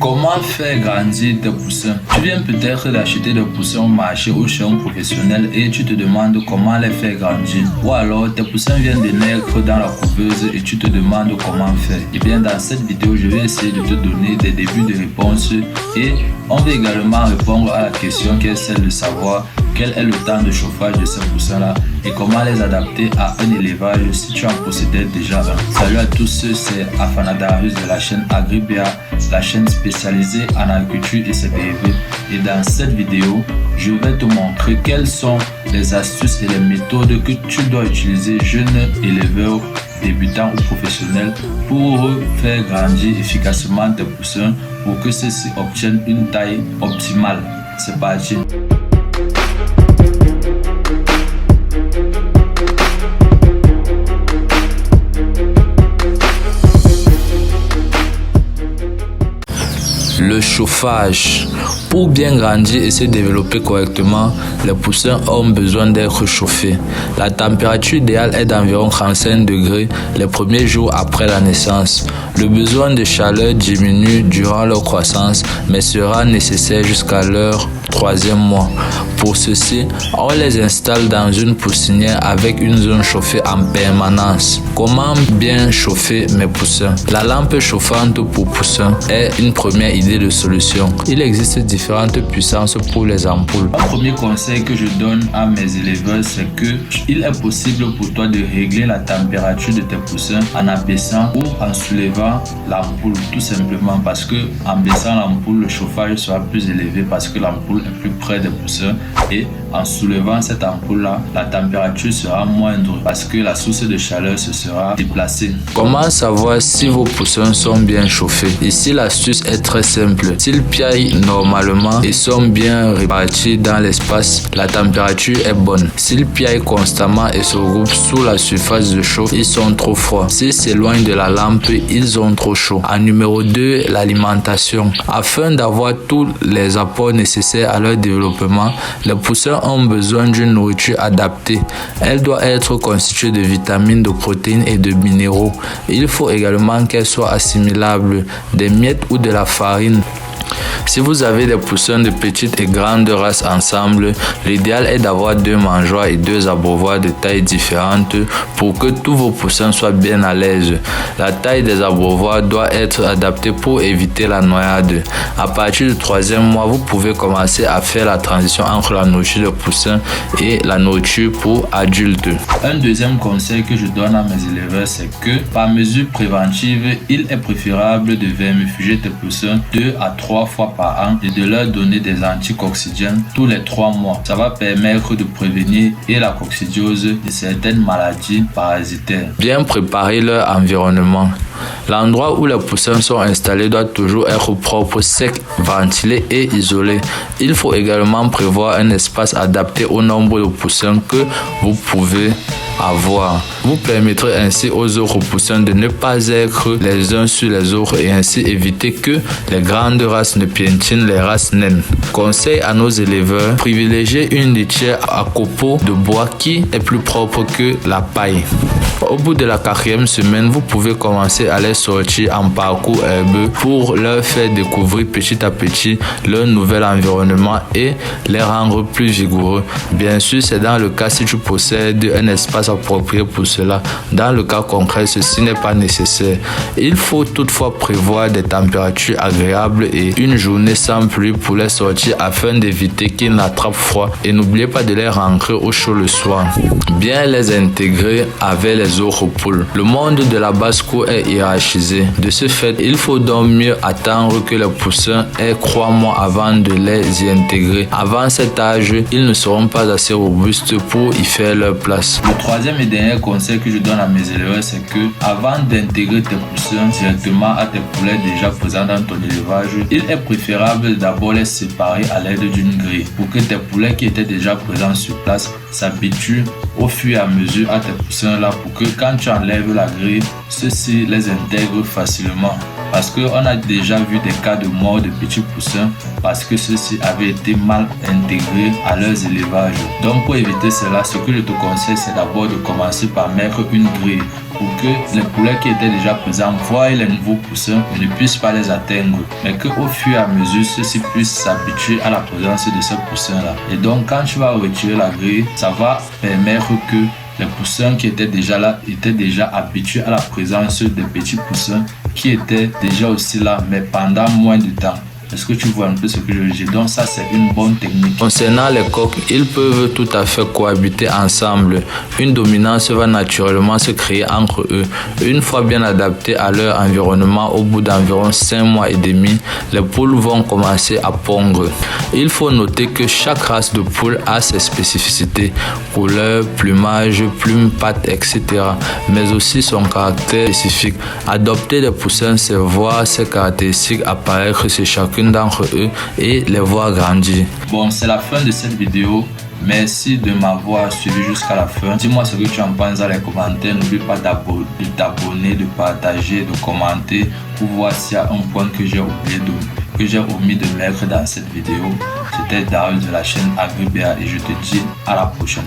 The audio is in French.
Comment faire grandir tes poussins? Tu viens peut-être d'acheter des poussins au marché ou chez un professionnel et tu te demandes comment les faire grandir. Ou alors tes poussins viennent de naître dans la couveuse et tu te demandes comment faire. Et bien dans cette vidéo, je vais essayer de te donner des débuts de réponse et on va également répondre à la question qui est celle de savoir quel est le temps de chauffage de ces poussins-là et comment les adapter à un élevage si tu en possédais déjà un. Salut à tous, c'est Afanadarius de la chaîne Agribia, la chaîne spécialisée en agriculture et ses dérivés. Et dans cette vidéo, je vais te montrer quelles sont les astuces et les méthodes que tu dois utiliser, jeune éleveur, débutant ou professionnel, pour faire grandir efficacement tes poussins pour que ceux-ci obtiennent une taille optimale. C'est parti! Le chauffage. Pour bien grandir et se développer correctement, les poussins ont besoin d'être chauffés. La température idéale est d'environ 35 degrés les premiers jours après la naissance. Le besoin de chaleur diminue durant leur croissance, mais sera nécessaire jusqu'à leur 3e mois. Pour ceci, on les installe dans une poussinière avec une zone chauffée en permanence. Comment bien chauffer mes poussins? La lampe chauffante pour poussins est une première idée de solution. Il existe différentes puissances pour les ampoules. Le premier conseil que je donne à mes éleveurs, c'est que il est possible pour toi de régler la température de tes poussins en abaissant ou en soulevant l'ampoule, tout simplement parce que en baissant l'ampoule, le chauffage sera plus élevé parce que l'ampoule est plus près des poussins, et en soulevant cette ampoule-là, la température sera moindre parce que la source de chaleur se sera déplacée. Comment savoir si vos poussins sont bien chauffés? Ici, l'astuce est très simple. S'ils piaillent normalement et sont bien répartis dans l'espace, la température est bonne. S'ils piaillent constamment et se regroupent sous la surface de chauffe, ils sont trop froids. S'ils s'éloignent de la lampe, ils ont trop chaud. En numéro 2, l'alimentation. Afin d'avoir tous les apports nécessaires à leur développement, les poussins ont besoin d'une nourriture adaptée. Elle doit être constituée de vitamines, de protéines et de minéraux. Il faut également qu'elle soit assimilable, des miettes ou de la farine. Si vous avez des poussins de petites et grandes races ensemble, l'idéal est d'avoir 2 mangeoires et 2 abreuvoirs de tailles différentes pour que tous vos poussins soient bien à l'aise. La taille des abreuvoirs doit être adaptée pour éviter la noyade. À partir du 3e mois, vous pouvez commencer à faire la transition entre la nourriture de poussins et la nourriture pour adultes. Un deuxième conseil que je donne à mes éleveurs, c'est que par mesure préventive, il est préférable de vermifuger tes poussins 2 à 3 fois par an et de leur donner des anticoccidiens tous les 3 mois. Ça va permettre de prévenir la coccidiose de certaines maladies parasitaires. Bien préparer leur environnement. L'endroit où les poussins sont installés doit toujours être propre, sec, ventilé et isolé. Il faut également prévoir un espace adapté au nombre de poussins que vous pouvez avoir. Vous permettrez ainsi aux autres poussins de ne pas être les uns sur les autres et ainsi éviter que les grandes races ne piétinent les races naines. Conseil à nos éleveurs, privilégiez une litière à copeaux de bois qui est plus propre que la paille. Au bout de la 4e semaine, vous pouvez commencer à les sortir en parcours herbeux pour leur faire découvrir petit à petit leur nouvel environnement et les rendre plus vigoureux. Bien sûr, c'est dans le cas si tu possèdes un espace approprié pour cela. Dans le cas concret, ceci n'est pas nécessaire. Il faut toutefois prévoir des températures agréables et une journée sans pluie pour les sortir afin d'éviter qu'ils n'attrapent froid, et n'oubliez pas de les rentrer au chaud le soir. Bien les intégrer avec les autres poules. Le monde de la basse-cour est hiérarchisé. De ce fait, il faut donc mieux attendre que les poussins aient 3 mois avant de les y intégrer. Avant cet âge, ils ne seront pas assez robustes pour y faire leur place. Le 3e et dernier conseil que je donne à mes éleveurs, c'est que avant d'intégrer tes poussins directement à tes poulets déjà présents dans ton élevage, il est préférable d'abord les séparer à l'aide d'une grille pour que tes poulets qui étaient déjà présents sur place s'habituent au fur et à mesure à tes poussins là, pour que quand tu enlèves la grille, ceux-ci les intègrent facilement. parce qu'on a déjà vu des cas de mort de petits poussins parce que ceux-ci avaient été mal intégrés à leurs élevages. Donc pour éviter cela, ce que je te conseille, c'est d'abord de commencer par mettre une grille pour que les poulets qui étaient déjà présents voient les nouveaux poussins ne puissent pas les atteindre, mais qu'au fur et à mesure, ceux-ci puissent s'habituer à la présence de ces poussins-là. Et donc quand tu vas retirer la grille, ça va permettre que les poussins qui étaient déjà là étaient déjà habitués à la présence des petits poussins qui étaient déjà aussi là, mais pendant moins de temps. Est-ce que tu vois un peu ce que je veux dire? Donc ça, c'est une bonne technique. Concernant les coqs, ils peuvent tout à fait cohabiter ensemble. Une dominance va naturellement se créer entre eux. Une fois bien adaptés à leur environnement, au bout d'environ 5 mois et demi, les poules vont commencer à pondre. Il faut noter que chaque race de poule a ses spécificités, couleur, plumage, plumes, pattes, etc. mais aussi son caractère spécifique. Adopter les poussins, c'est voir ces caractéristiques apparaître chez chacun d'entre eux et les voir grandir. Bon, c'est la fin de cette vidéo. Merci de m'avoir suivi jusqu'à la fin. Dis-moi ce que tu en penses dans les commentaires. N'oublie pas de t'abonner, de partager, de commenter pour voir s'il y a un point que j'ai oublié que j'ai omis de mettre dans cette vidéo. C'était Daryl de la chaîne AgriBA et je te dis à la prochaine.